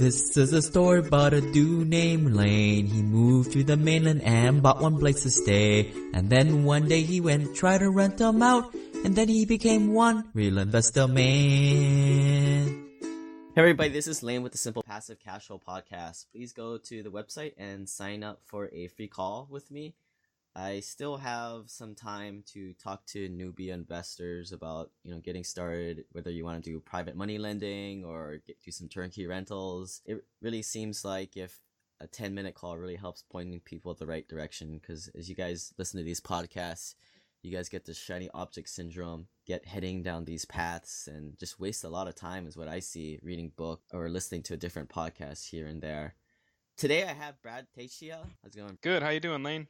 This is a story about a dude named Lane. He moved to the mainland and bought one place to stay. And then one day he went try to rent them out. And then he became one real investor man. Hey everybody, this is Lane with the Simple Passive Cash Flow Podcast. Please go to the website and sign up for a free call with me. I still have some time to talk to newbie investors about, getting started, whether you want to do private money lending or do some turnkey rentals. It really seems like if a 10-minute call really helps pointing people the right direction, because as you guys listen to these podcasts, you guys get the shiny object syndrome, get heading down these paths, and just waste a lot of time is what I see reading book or listening to a different podcast here and there. Today I have Tacia. How's it going? Good. How you doing, Lane?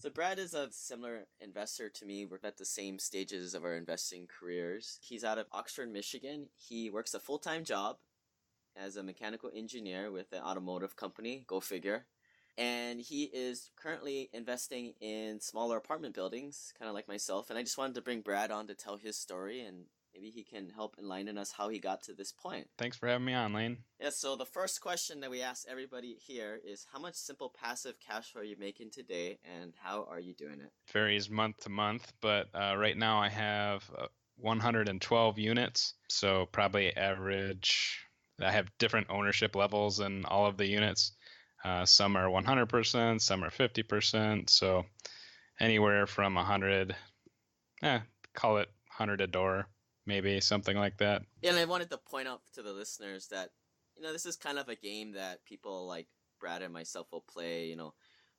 So Brad is a similar investor to me. We're at the same stages of our investing careers. He's out of Oxford, Michigan. He works a full-time job as a mechanical engineer with an automotive company, go figure. And he is currently investing in smaller apartment buildings, kind of like myself. And I just wanted to bring Brad on to tell his story, and maybe he can help enlighten us how he got to this point. Thanks for having me on, Lane. Yeah, so the first question that we ask everybody here is, how much simple passive cash flow are you making today, and how are you doing it? Varies month to month, but right now I have 112 units, so probably average. I have different ownership levels in all of the units. Some are 100%, some are 50%, so anywhere from 100, call it 100 a door. Maybe something like that. Yeah, and I wanted to point out to the listeners that, this is kind of a game that people like Brad and myself will play.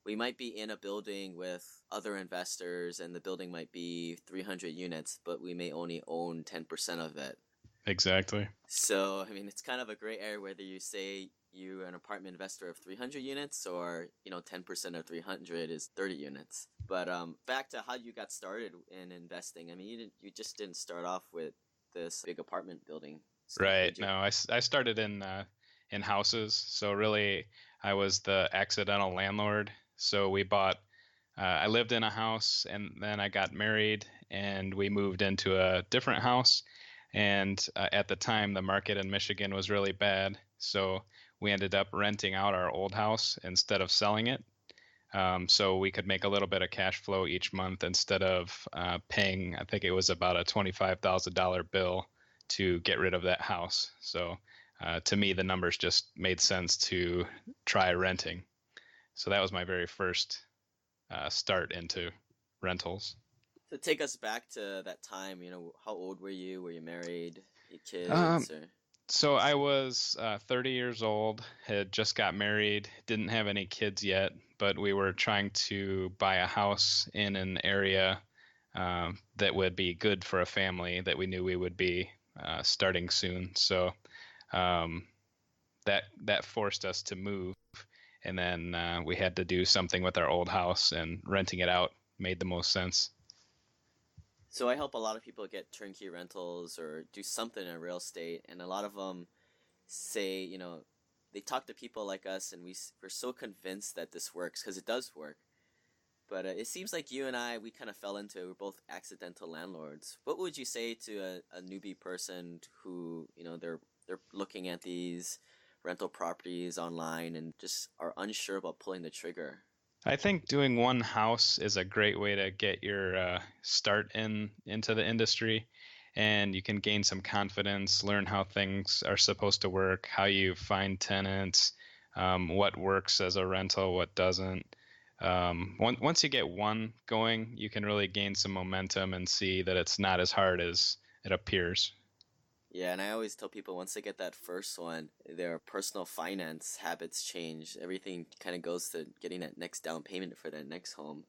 We might be in a building with other investors and the building might be 300 units, but we may only own 10% of it. Exactly. So, it's kind of a gray area whether you say you're an apartment investor of 300 units or, 10% of 300 is 30 units. But back to how you got started in investing. You just didn't start off with this big apartment building stuff, right. No, I started in houses. So really, I was the accidental landlord. So we bought. I lived in a house, and then I got married, and we moved into a different house. And at the time, the market in Michigan was really bad. So we ended up renting out our old house instead of selling it. So we could make a little bit of cash flow each month instead of paying, I think it was about a $25,000 bill to get rid of that house. So to me, the numbers just made sense to try renting. So that was my very first start into rentals. So take us back to that time. How old were you? Were you married? You kids? So I was 30 years old, had just got married, didn't have any kids yet, but we were trying to buy a house in an area that would be good for a family that we knew we would be starting soon. So that forced us to move, and then we had to do something with our old house, and renting it out made the most sense. So I help a lot of people get turnkey rentals or do something in real estate, and a lot of them say, they talk to people like us, and we're so convinced that this works because it does work. But it seems like you and I, we kind of fell into, we're both accidental landlords. What would you say to a newbie person who, they're looking at these rental properties online and just are unsure about pulling the trigger? I think doing one house is a great way to get your start into the industry, and you can gain some confidence, learn how things are supposed to work, how you find tenants, what works as a rental, what doesn't. Once you get one going, you can really gain some momentum and see that it's not as hard as it appears. Yeah, and I always tell people once they get that first one, their personal finance habits change. Everything kind of goes to getting that next down payment for that next home.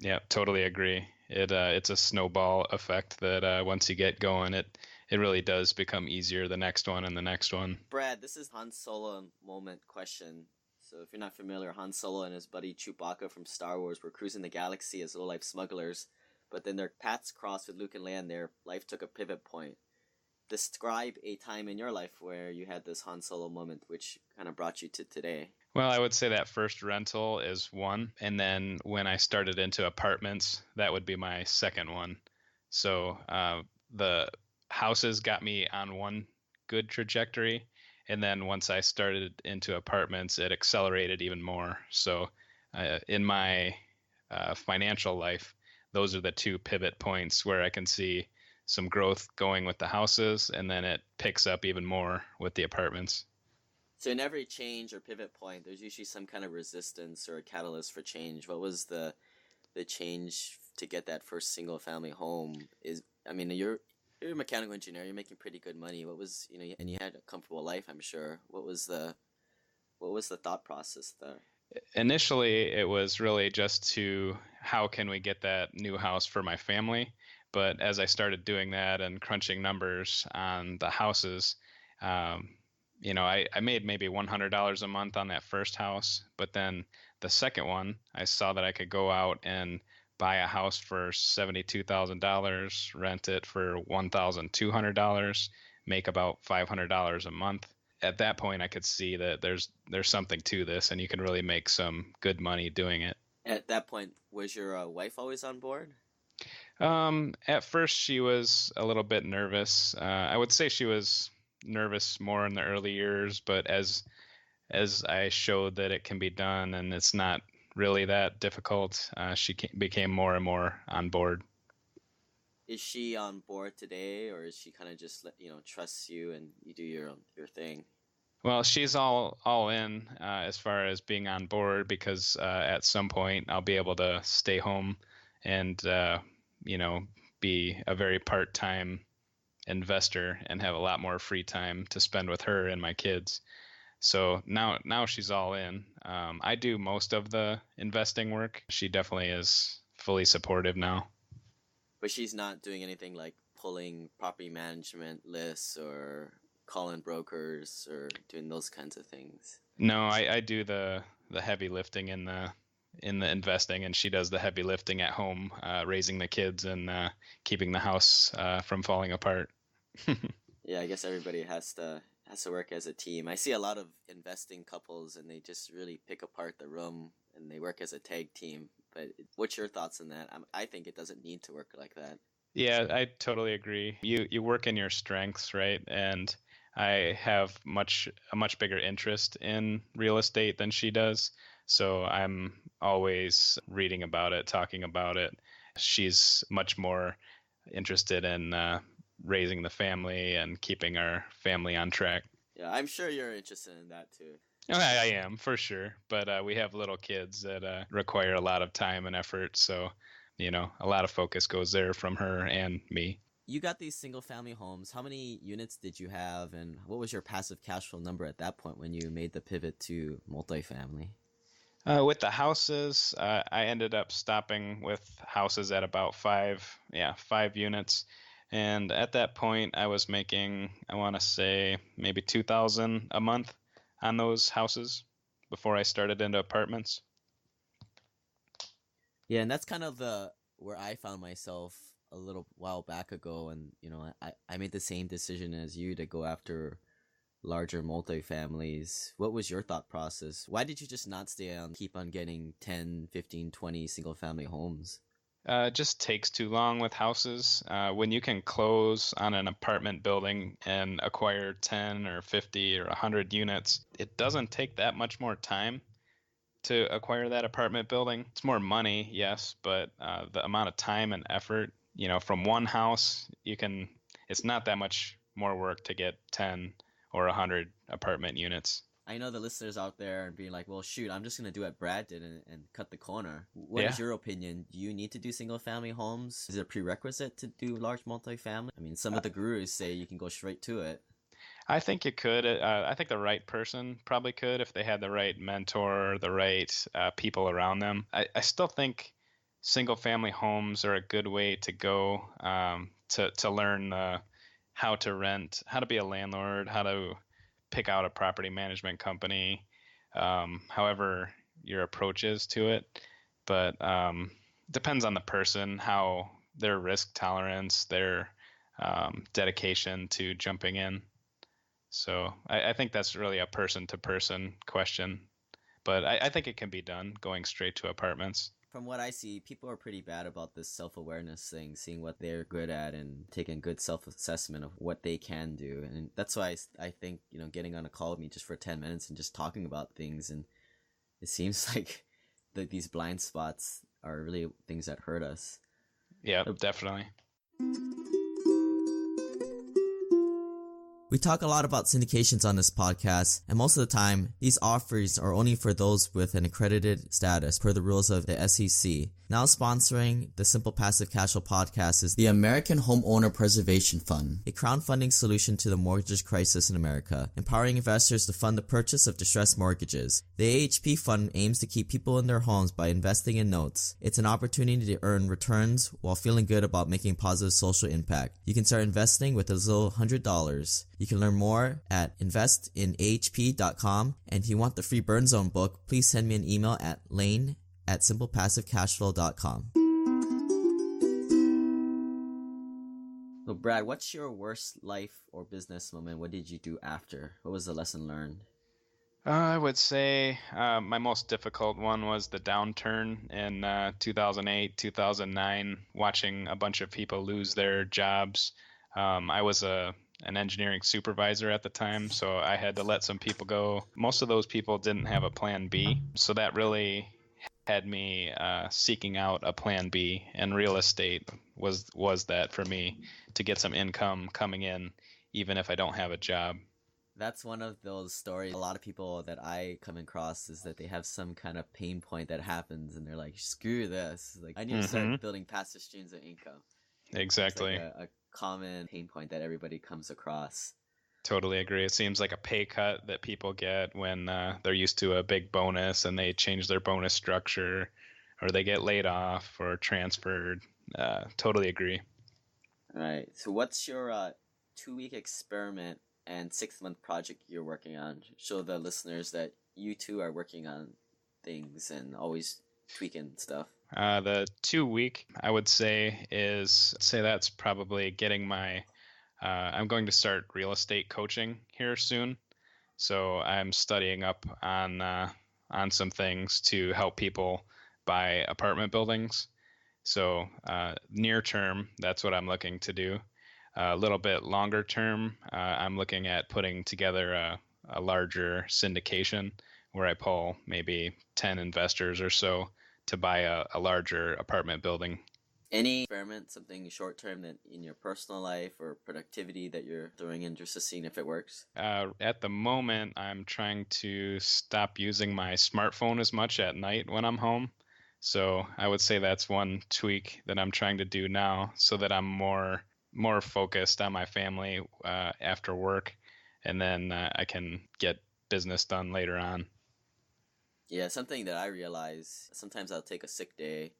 Yeah, totally agree. It's a snowball effect that once you get going, it really does become easier the next one and the next one. Brad, this is Han Solo moment question. So if you're not familiar, Han Solo and his buddy Chewbacca from Star Wars were cruising the galaxy as low-life smugglers, but then their paths crossed with Luke and Leia and their life took a pivot point. Describe a time in your life where you had this Han Solo moment, which kind of brought you to today. Well, I would say that first rental is one. And then when I started into apartments, that would be my second one. So the houses got me on one good trajectory. And then once I started into apartments, it accelerated even more. So in my financial life, those are the two pivot points where I can see some growth going with the houses, and then it picks up even more with the apartments. So in every change or pivot point, there's usually some kind of resistance or a catalyst for change. What was the change to get that first single family home? I mean, you're a mechanical engineer. You're making pretty good money. What was, and you had a comfortable life, I'm sure. What was the thought process there? Initially, it was really just to how can we get that new house for my family? But as I started doing that and crunching numbers on the houses, um, I made maybe $100 a month on that first house. But then the second one, I saw that I could go out and buy a house for $72,000, rent it for $1,200, make about $500 a month. At that point I could see that there's something to this, and you can really make some good money doing it. At that point, was your wife always on board? At first she was a little bit nervous. I would say she was nervous more in the early years, but as I showed that it can be done and it's not really that difficult, she became more and more on board. Is she on board today, or is she kind of just trusts you and you do your thing? Well, she's all in as far as being on board, because at some point I'll be able to stay home and you know be a very part-time investor and have a lot more free time to spend with her and my kids. So now she's all in. I do most of the investing work. She definitely is fully supportive now. But she's not doing anything like pulling property management lists or calling brokers or doing those kinds of things. No, I do the heavy lifting in the investing, and she does the heavy lifting at home, raising the kids and keeping the house from falling apart. Yeah, I guess everybody has to work as a team. I see a lot of investing couples and they just really pick apart the room and they work as a tag team. But what's your thoughts on that? I think it doesn't need to work like that. Yeah, I totally agree. You work in your strengths, right? And I have a much bigger interest in real estate than she does. So I'm always reading about it, talking about it. She's much more interested in raising the family and keeping our family on track. Yeah, I'm sure you're interested in that too. I am for sure, but we have little kids that require a lot of time and effort. So, a lot of focus goes there from her and me. You got these single family homes. How many units did you have, and what was your passive cash flow number at that point when you made the pivot to multifamily? With the houses, I ended up stopping with houses at about five units. And at that point, I was making, I want to say, maybe 2,000 a month on those houses before I started into apartments. Yeah, and that's kind of the where I found myself a little while back ago, and I made the same decision as you to go after larger multifamilies. What was your thought process? Why did you just not keep on getting 10, 15, 20 single family homes? It just takes too long with houses. When you can close on an apartment building and acquire 10 or 50 or 100 units, it doesn't take that much more time to acquire that apartment building. It's more money, yes, but the amount of time and effort, from one house, it's not that much more work to get 10 or 100 apartment units. I know the listeners out there being like, well, shoot, I'm just going to do what Brad did and cut the corner. What Yeah. is your opinion? Do you need to do single family homes? Is it a prerequisite to do large multifamily? I mean, some of the gurus say you can go straight to it. I think you could. I think the right person probably could if they had the right mentor, the right people around them. I still think single family homes are a good way to go, to learn how to rent, how to be a landlord, how to pick out a property management company, however your approach is to it. But depends on the person, how their risk tolerance, their dedication to jumping in. So I think that's really a person to person question, but I think it can be done going straight to apartments. From what I see, people are pretty bad about this self-awareness thing, seeing what they're good at and taking good self-assessment of what they can do. And that's why I think, getting on a call with me just for 10 minutes and just talking about things. And it seems like these blind spots are really things that hurt us. Yeah, definitely. We talk a lot about syndications on this podcast, and most of the time, these offers are only for those with an accredited status per the rules of the SEC. Now sponsoring the Simple Passive Cashflow podcast is the American Homeowner Preservation Fund, a crowdfunding solution to the mortgage crisis in America, empowering investors to fund the purchase of distressed mortgages. The AHP fund aims to keep people in their homes by investing in notes. It's an opportunity to earn returns while feeling good about making positive social impact. You can start investing with as little $100. You can learn more at investinahp.com, and if you want the free Burn Zone book, please send me an email at lane@simplepassivecashflow.com. So Brad, what's your worst life or business moment? What did you do after? What was the lesson learned? I would say my most difficult one was the downturn in 2008, 2009, watching a bunch of people lose their jobs. I was an engineering supervisor at the time, so I had to let some people go. Most of those people didn't have a plan B, so that really had me seeking out a plan B, and real estate was that for me, to get some income coming in even if I don't have a job. That's one of those stories. A lot of people that I come across is that they have some kind of pain point that happens and they're like, screw this. Like, I need to start building passive streams of income. Exactly. It's like a common pain point that everybody comes across. Totally agree. It seems like a pay cut that people get when they're used to a big bonus and they change their bonus structure, or they get laid off or transferred. Totally agree. All right. So what's your 2-week experiment and 6-month project you're working on? Show the listeners that you too are working on things and always tweaking stuff. The 2-week, I would say, that's probably getting my I'm going to start real estate coaching here soon. So I'm studying up on some things to help people buy apartment buildings. So near term, that's what I'm looking to do. A little bit longer term, I'm looking at putting together a larger syndication where I pull maybe 10 investors or so to buy a larger apartment building. Any experiment, something short term that in your personal life or productivity that you're throwing in just to see if it works? At the moment, I'm trying to stop using my smartphone as much at night when I'm home. So I would say that's one tweak that I'm trying to do now, so that I'm more focused on my family after work, and then I can get business done later on. Yeah, something that I realize, sometimes I'll take a sick day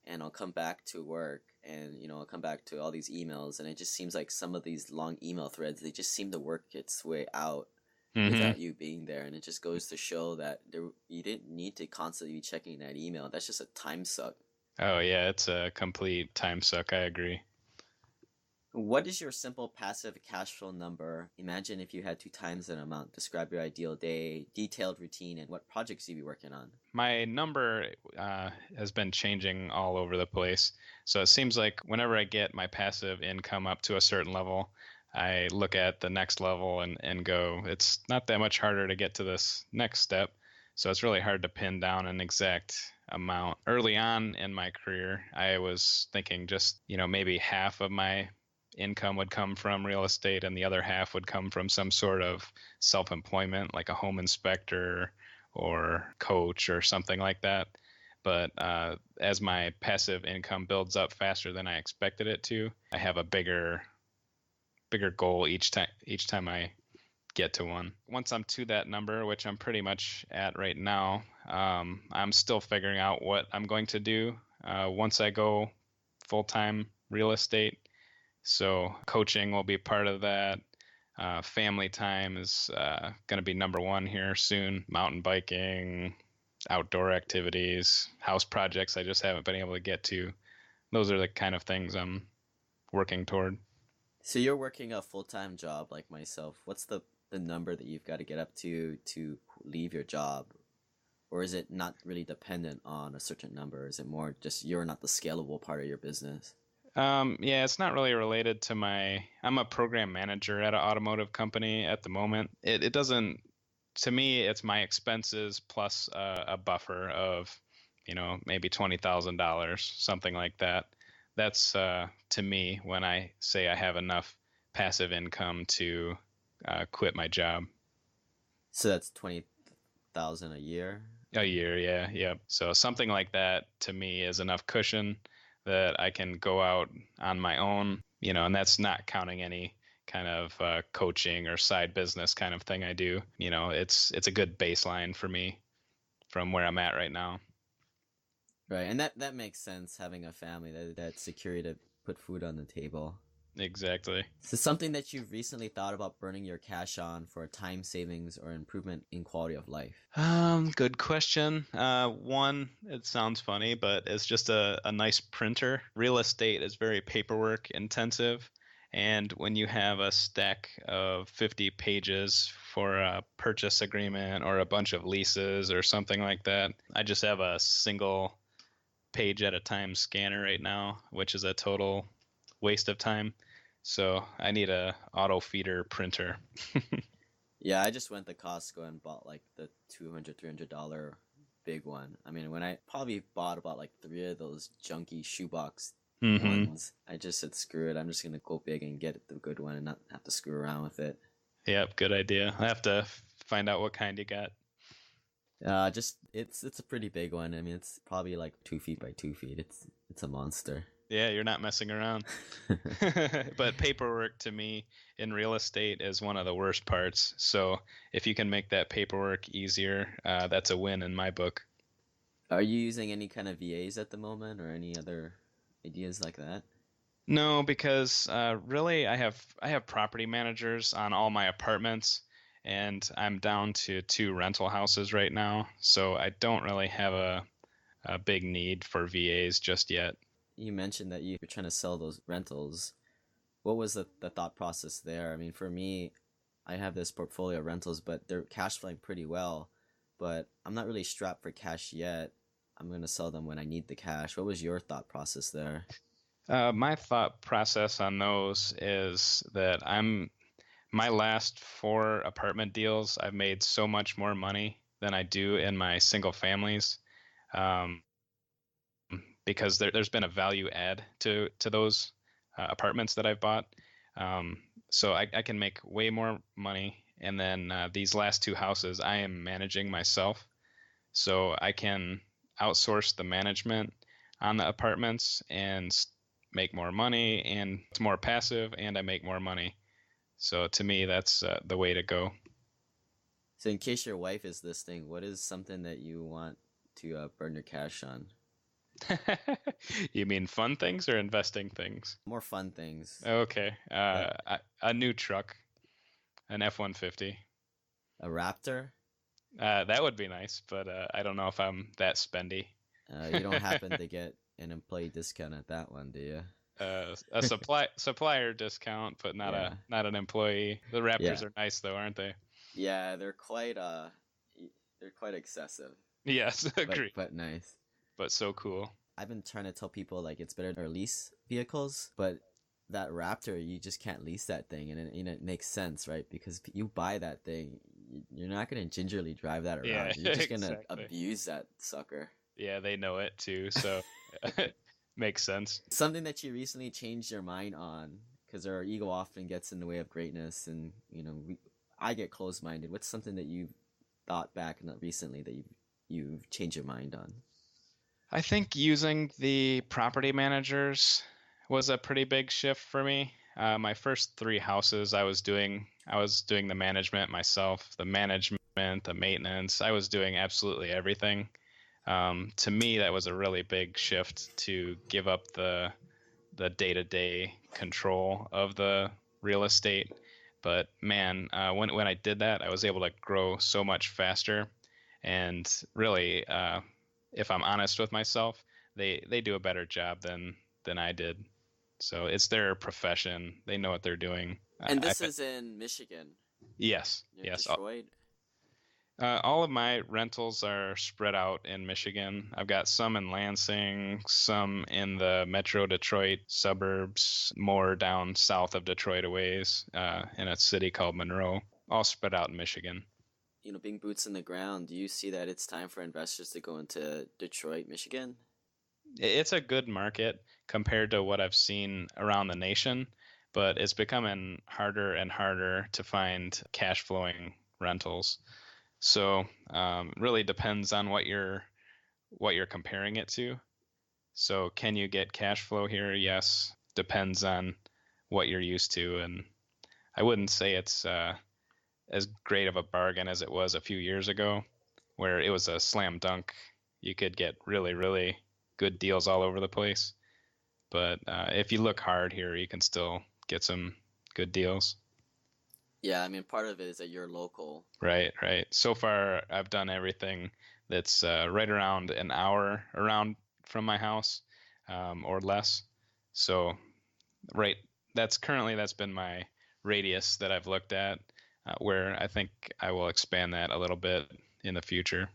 and I'll come back to work and, I'll come back to all these emails, and it just seems like some of these long email threads, they just seem to work its way out without you being there. And it just goes to show that you didn't need to constantly be checking that email. That's just a time suck. Oh, yeah, it's a complete time suck. I agree. What is your simple passive cash flow number? Imagine if you had 2 times that amount. Describe your ideal day, detailed routine, and what projects you'd be working on. My number has been changing all over the place. So it seems like whenever I get my passive income up to a certain level, I look at the next level and go, it's not that much harder to get to this next step. So it's really hard to pin down an exact amount. Early on in my career, I was thinking just, maybe half of my income would come from real estate and the other half would come from some sort of self-employment, like a home inspector or coach or something like that. But as my passive income builds up faster than I expected it to, I have a bigger goal each time I get to one. Once I'm to that number, which I'm pretty much at right now, I'm still figuring out what I'm going to do once I go full-time real estate. So coaching will be part of that. Family time is going to be number one here soon. Mountain biking, outdoor activities, house projects I just haven't been able to get to. Those are the kind of things I'm working toward. So you're working a full-time job like myself. What's the number that you've got to get up to leave your job? or is it not really dependent on a certain number? Is it more just you're not the scalable part of your business? Yeah, it's not really related to I'm a program manager at an automotive company at the moment. It doesn't, to me, it's my expenses plus a buffer of, maybe $20,000, something like that. That's to me when I say I have enough passive income to quit my job. So that's 20,000 a year. A year, yeah, yeah. So something like that to me is enough cushion that I can go out on my own, and that's not counting any kind of coaching or side business kind of thing I do. It's a good baseline for me from where I'm at right now. Right, and that makes sense, having a family, that security to put food on the table. Exactly. So something that you've recently thought about burning your cash on for time savings or improvement in quality of life? Good question. One, it sounds funny, but it's just a nice printer. Real estate is very paperwork intensive. And when you have a stack of 50 pages for a purchase agreement or a bunch of leases or something like that, I just have a single page at a time scanner right now, which is a total waste of time. So I need a auto feeder printer. Yeah, I just went to Costco and bought like the $200-$300 big one. I mean, when I probably bought about like 3 of those junky shoebox ones, I just said, screw it. I'm just going to go big and get the good one and not have to screw around with it. Yep, good idea. I have to find out what kind you got. It's a pretty big one. I mean, it's probably like 2 feet by 2 feet. It's a monster. Yeah, you're not messing around. But paperwork to me in real estate is one of the worst parts. So if you can make that paperwork easier, that's a win in my book. Are you using any kind of VAs at the moment, or any other ideas like that? No, because really I have property managers on all my apartments, and I'm down to 2 rental houses right now. So I don't really have a big need for VAs just yet. You mentioned that you're trying to sell those rentals. What was the thought process there? I mean, for me, I have this portfolio of rentals, but they're cash flowing pretty well, but I'm not really strapped for cash yet. I'm going to sell them when I need the cash. What was your thought process there? My thought process on those is that my last 4 apartment deals, I've made so much more money than I do in my single families. Because there's been a value add to those apartments that I've bought. So I can make way more money. And then these last 2 houses, I am managing myself. So I can outsource the management on the apartments and make more money, and it's more passive, and I make more money. So to me, that's the way to go. So in case your wife is listening, what is something that you want to burn your cash on? You mean fun things or investing things? More fun things. Okay. A new truck, an F-150. A Raptor? That would be nice, but I don't know if I'm that spendy. You don't happen to get an employee discount at that one, do you? A supplier discount, but not an employee. The Raptors are nice though, aren't they? Yeah, they're quite excessive. Yes, agree. But nice. But so cool. I've been trying to tell people like it's better to lease vehicles, but that Raptor, you just can't lease that thing, and it makes sense, right? Because you buy that thing, you're not gonna gingerly drive that around. Yeah, you're just gonna exactly. abuse that sucker. Yeah, they know it too, so makes sense. Something that you recently changed your mind on, because our ego often gets in the way of greatness, and I get closed-minded. What's something that you thought back recently that you've changed your mind on? I think using the property managers was a pretty big shift for me. My first 3 houses, I was doing the management myself, the maintenance. I was doing absolutely everything. To me, that was a really big shift to give up the day-to-day control of the real estate. But man, when I did that, I was able to grow so much faster. And really, if I'm honest with myself, they do a better job than I did. So it's their profession. They know what they're doing. And this is in Michigan. Yes. Near Yes. Detroit. All of my rentals are spread out in Michigan. I've got some in Lansing, some in the Metro Detroit suburbs, more down south of Detroit a ways, in a city called Monroe, all spread out in Michigan. Being boots in the ground, do you see that it's time for investors to go into Detroit, Michigan? It's a good market compared to what I've seen around the nation, but it's becoming harder and harder to find cash flowing rentals. So really depends on what you're comparing it to. So can you get cash flow here? Yes. Depends on what you're used to, and I wouldn't say it's as great of a bargain as it was a few years ago, where it was a slam dunk. You could get really, really good deals all over the place. But if you look hard here, you can still get some good deals. Yeah, I mean, part of it is that you're local. Right, right. So far, I've done everything that's right around an hour around from my house, or less. So, right, that's been my radius that I've looked at, where I think I will expand that a little bit in the future.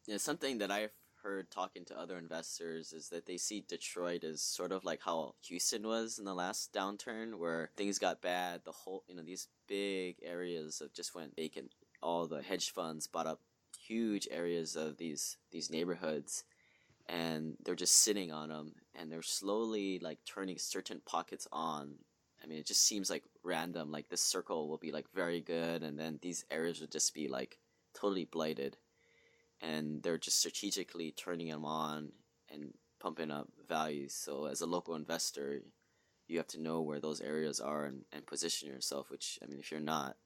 Yeah, something that I've heard talking to other investors is that they see Detroit as sort of like how Houston was in the last downturn, where things got bad. The whole, these big areas of just went vacant. All the hedge funds bought up huge areas of these neighborhoods, and they're just sitting on them, and they're slowly like turning certain pockets on. I mean, it just seems like random. Like this circle will be like very good, and then these areas will just be like totally blighted, and they're just strategically turning them on and pumping up values. So as a local investor, you have to know where those areas are and position yourself. Which, I mean, if you're not,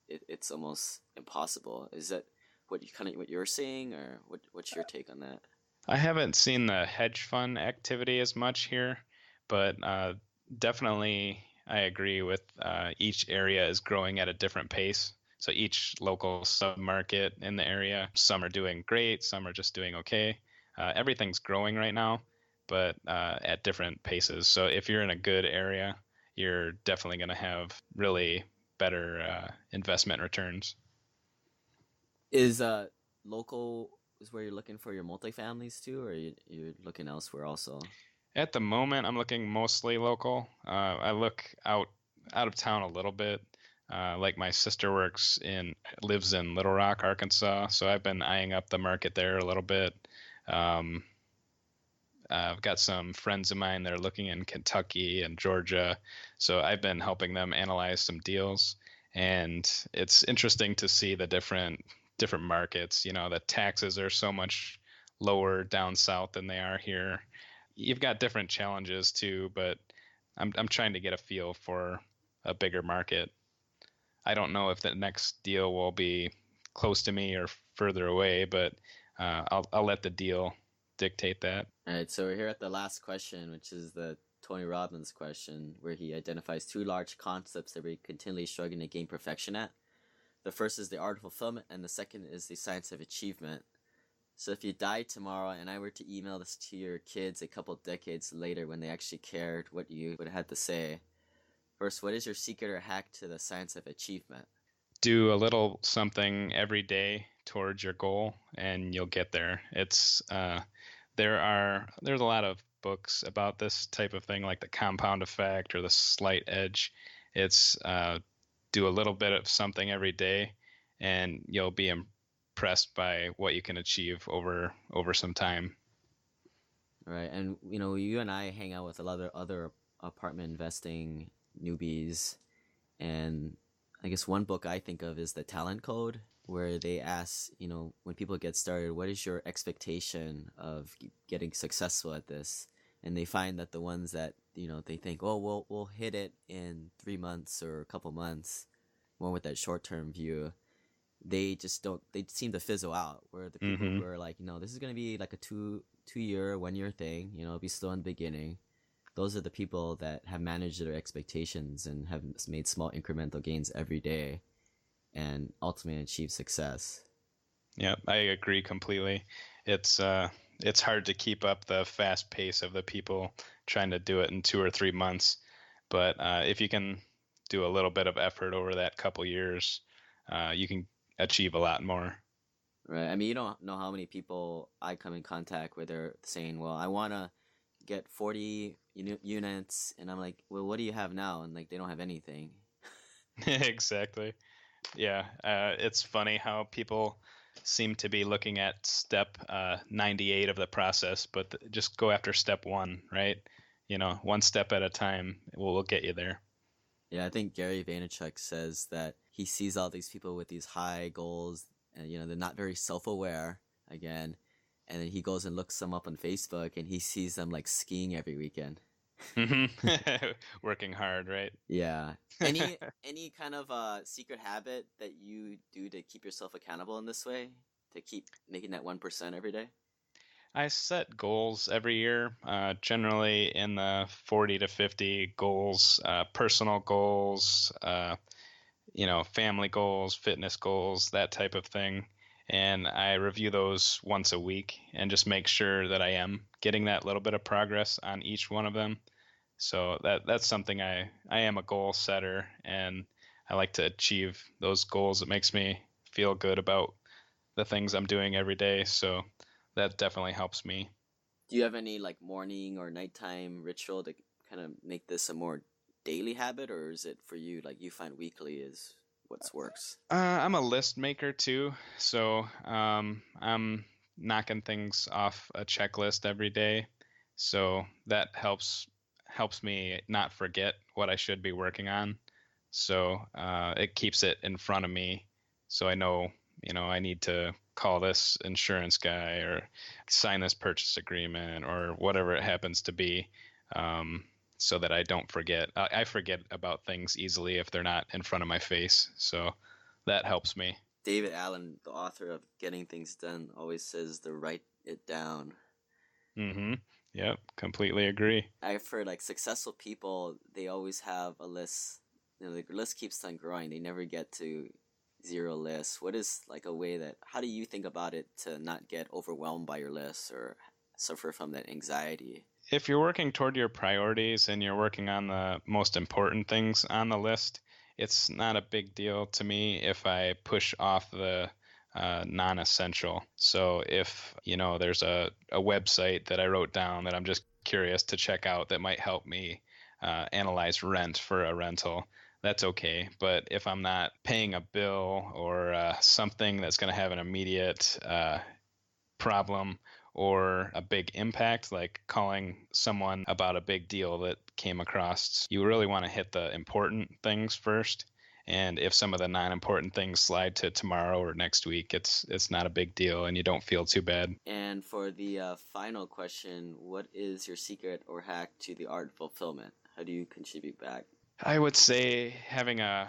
it's almost impossible. Is that what you're seeing, or what's your take on that? I haven't seen the hedge fund activity as much here, but definitely I agree with each area is growing at a different pace. So each local submarket in the area, some are doing great, some are just doing okay. Everything's growing right now, but at different paces. So if you're in a good area, you're definitely going to have really better investment returns. Is local is where you're looking for your multifamilies too, or you're looking elsewhere also? At the moment, I'm looking mostly local. I look out of town a little bit. Like my sister lives in Little Rock, Arkansas, so I've been eyeing up the market there a little bit. Um, I've got some friends of mine that are looking in Kentucky and Georgia, so I've been helping them analyze some deals, and it's interesting to see the different markets. The taxes are so much lower down south than they are here. You've got different challenges too, but I'm trying to get a feel for a bigger market. I don't know if the next deal will be close to me or further away, but I'll let the deal dictate that. All right, so we're here at the last question, which is the Tony Robbins question, where he identifies two large concepts that we're continually struggling to gain perfection at. The first is the art of fulfillment, and the second is the science of achievement. So if you died tomorrow and I were to email this to your kids a couple decades later when they actually cared what you would have had to say, first, what is your secret or hack to the science of achievement? Do a little something every day towards your goal, and you'll get there. There's a lot of books about this type of thing, like the compound effect or the slight edge. It's do a little bit of something every day, and you'll be impressed by what you can achieve over some time. Right, and you and I hang out with a lot of other apartment investing newbies, and I guess one book I think of is the Talent Code, where they ask, when people get started, what is your expectation of getting successful at this? And they find that the ones that they think, oh, we'll hit it in 3 months or a couple months, more with that short term view, they just don't. They seem to fizzle out. Where the people Mm-hmm. who are like, this is gonna be like a 2 year, 1 year thing. It'll be slow in the beginning. Those are the people that have managed their expectations and have made small incremental gains every day and ultimately achieve success. Yeah, I agree completely. It's hard to keep up the fast pace of the people trying to do it in 2 or 3 months. But if you can do a little bit of effort over that couple years, you can achieve a lot more. Right. I mean, you don't know how many people I come in contact with are saying, well, I want to get 40 units. And I'm like, well, what do you have now? And like, they don't have anything. Exactly. Yeah. It's funny how people seem to be looking at step 98 of the process, but just go after step one, right? One step at a time will get you there. Yeah, I think Gary Vaynerchuk says that he sees all these people with these high goals and, they're not very self-aware again. And then he goes and looks them up on Facebook and he sees them like skiing every weekend. Working hard, right? Yeah. Any kind of secret habit that you do to keep yourself accountable in this way, to keep making that 1% every day? I set goals every year, generally in the 40 to 50 goals, personal goals, family goals, fitness goals, that type of thing. And I review those once a week and just make sure that I am getting that little bit of progress on each one of them. So that's something I am a goal setter, and I like to achieve those goals. It makes me feel good about the things I'm doing every day. So that definitely helps me. Do you have any like morning or nighttime ritual to kind of make this a more daily habit, or is it for you like you find weekly is what works? I'm a list maker too, so I'm knocking things off a checklist every day. So that helps me not forget what I should be working on. So it keeps it in front of me, so I know I need to call this insurance guy or sign this purchase agreement or whatever it happens to be. So that I don't forget. I forget about things easily if they're not in front of my face. So that helps me. David Allen, the author of Getting Things Done, always says to write it down. Mm-hmm. Yep, completely agree. I've heard like successful people, they always have a list. The list keeps on growing. They never get to zero lists. What is like a way how do you think about it to not get overwhelmed by your list or suffer from that anxiety? If you're working toward your priorities and you're working on the most important things on the list, it's not a big deal to me if I push off the non-essential. So if, there's a website that I wrote down that I'm just curious to check out that might help me analyze rent for a rental, that's okay. But if I'm not paying a bill or something that's going to have an immediate problem or a big impact, like calling someone about a big deal that came across, you really want to hit the important things first. And if some of the non-important things slide to tomorrow or next week, it's not a big deal and you don't feel too bad. And for the final question, what is your secret or hack to the art of fulfillment? How do you contribute back? I would say having a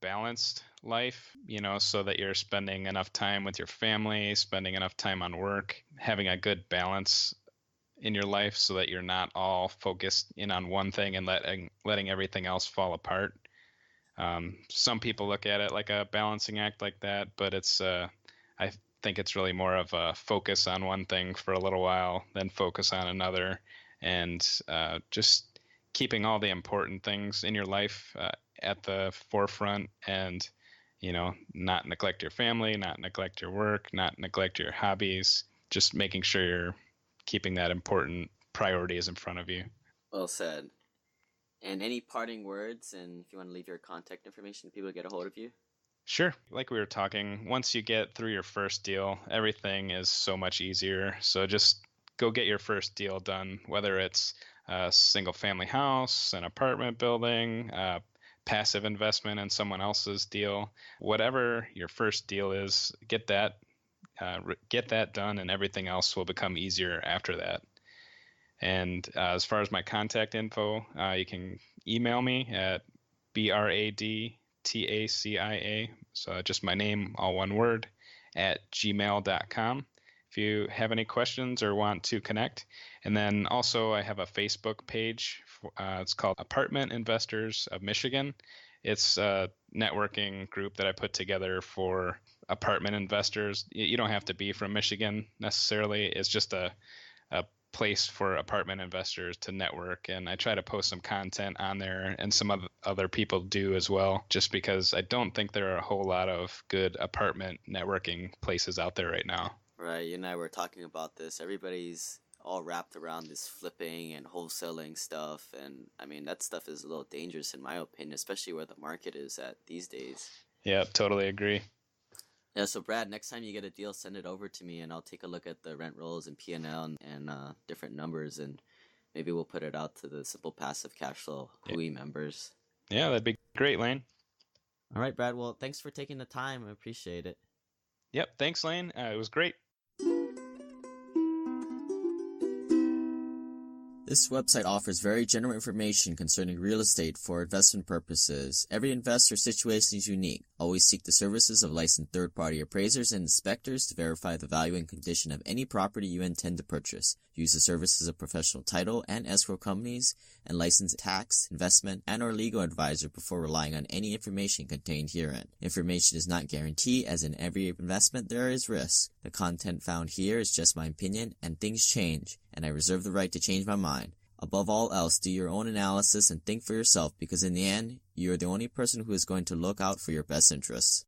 balanced life, so that you're spending enough time with your family, spending enough time on work, having a good balance in your life so that you're not all focused in on one thing and letting everything else fall apart. Some people look at it like a balancing act like that, but I think it's really more of a focus on one thing for a little while, then focus on another, and just keeping all the important things in your life at the forefront, and not neglect your family, not neglect your work, not neglect your hobbies, just making sure you're keeping that important priorities in front of you. Well said. And any parting words, and if you want to leave your contact information, people get a hold of you? Sure. Like we were talking, once you get through your first deal, everything is so much easier. So just go get your first deal done, whether it's a single family house, an apartment building, passive investment in someone else's deal, whatever your first deal is, get that done, and everything else will become easier after that. And as far as my contact info, you can email me at BRADTACIA, so just my name, all one word, at gmail.com. If you have any questions or want to connect. And then also I have a Facebook page. It's called Apartment Investors of Michigan. It's a networking group that I put together for apartment investors. You don't have to be from Michigan necessarily. It's just a place for apartment investors to network, and I try to post some content on there, and some other people do as well, just because I don't think there are a whole lot of good apartment networking places out there right now. Right, you and I were talking about this. Everybody's all wrapped around this flipping and wholesaling stuff, and I mean that stuff is a little dangerous in my opinion, especially where the market is at these days. Yeah, totally agree. Yeah, so Brad, next time you get a deal, send it over to me, and I'll take a look at the rent rolls and P&L and different numbers, and maybe we'll put it out to the Simple Passive Cashflow Hui members. Yeah, that'd be great, Lane. All right, Brad. Well, thanks for taking the time. I appreciate it. Yep, thanks, Lane. It was great. This website offers very general information concerning real estate for investment purposes. Every investor situation is unique. Always seek the services of licensed third-party appraisers and inspectors to verify the value and condition of any property you intend to purchase. Use the services of professional title and escrow companies and licensed tax, investment, and or legal advisor before relying on any information contained herein. Information is not guaranteed, as in every investment there is risk. The content found here is just my opinion, and things change, and I reserve the right to change my mind. Above all else, do your own analysis and think for yourself, because in the end, you are the only person who is going to look out for your best interests.